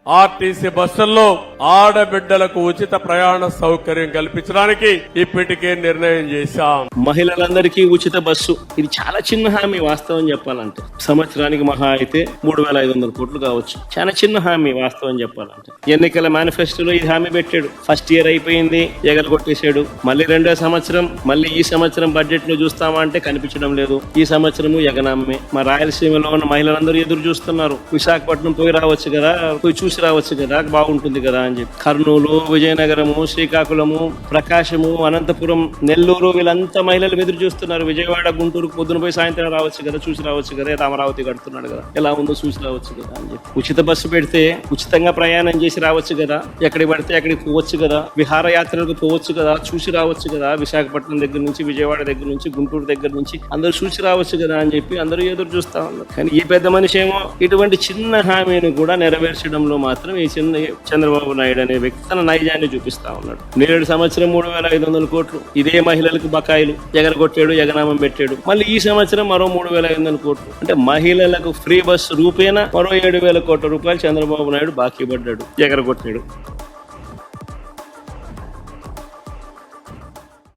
RTC బస్సుల్లో ఆడబిడ్డలకు ఉచిత ప్రయాణ సౌకర్యం కల్పించడానికి ఇప్పటికే నిర్ణయం చేశాం. మహిళలందరికీ ఉచిత బస్సు ఇది చాలా చిన్న హామీ. వాస్తవం చెప్పాలంటే సంవత్సరానికి మహా అయితే 3,500 కోట్లు కావచ్చు. చాలా చిన్న హామీ వాస్తవం చెప్పాలంటే. ఎన్నికల మేనిఫెస్టోలో ఇది హామీ పెట్టాడు. ఫస్ట్ ఇయర్ అయిపోయింది, ఎగలు కొట్టేశాడు. మళ్ళీ రెండో సంవత్సరం, మళ్ళీ ఈ సంవత్సరం బడ్జెట్ లో చూస్తామా అంటే కనిపించడం లేదు. ఈ సంవత్సరము ఎగనామే. మా రాయలసీమలో ఉన్న మహిళలందరూ ఎదురు చూస్తున్నారు. విశాఖపట్నం పోయి రావచ్చు కదా, పోయి చూసి రావచ్చు కదా, బాగుంటుంది కదా అని చెప్పి. కర్నూలు, విజయనగరము, శ్రీకాకుళము, ప్రకాశము, అనంతపురం, నెల్లూరు వీళ్ళంతా మహిళలు ఎదురు చూస్తున్నారు. విజయవాడ, గుంటూరు పొద్దున పోయి సాయంత్రం రావచ్చు కదా, చూసి రావచ్చు కదా, అమరావతి కడుతున్నాడు కదా, ఎలా ఉందో చూసి రావచ్చు కదా అని చెప్పి. ఉచిత బస్సు పెడితే ఉచితంగా ప్రయాణం చేసి రావచ్చు కదా, ఎక్కడికి పడితే అక్కడికి పోవచ్చు కదా, విహారయాత్రలకు పోవచ్చు కదా, చూసి రావచ్చు కదా. విశాఖపట్నం దగ్గర నుంచి, విజయవాడ దగ్గర నుంచి, గుంటూరు దగ్గర నుంచి అందరూ చూసి రావచ్చు కదా అని చెప్పి అందరూ ఎదురు చూస్తా ఉన్నారు. కానీ ఈ పెద్ద మనిషి ఏమో ఇటువంటి చిన్న హామీని కూడా నెరవేర్చడంలో మాత్రం ఈ చిన్న చంద్రబాబు నాయుడు అనే వ్యక్తి తన నైజాన్ని చూపిస్తా ఉన్నాడు. 7 సంవత్సరం 3,500 కోట్లు ఇదే మహిళలకు బకాయిలు ఎగరగొట్టాడు, ఎగనామం పెట్టాడు. మళ్ళీ ఈ సంవత్సరం మరో 3,500 కోట్లు అంటే మహిళలకు ఫ్రీ బస్సు రూపేణా మరో 7,000 కోట్ల రూపాయలు చంద్రబాబు నాయుడు బాకీ పడ్డాడు, ఎగరగొట్టాడు.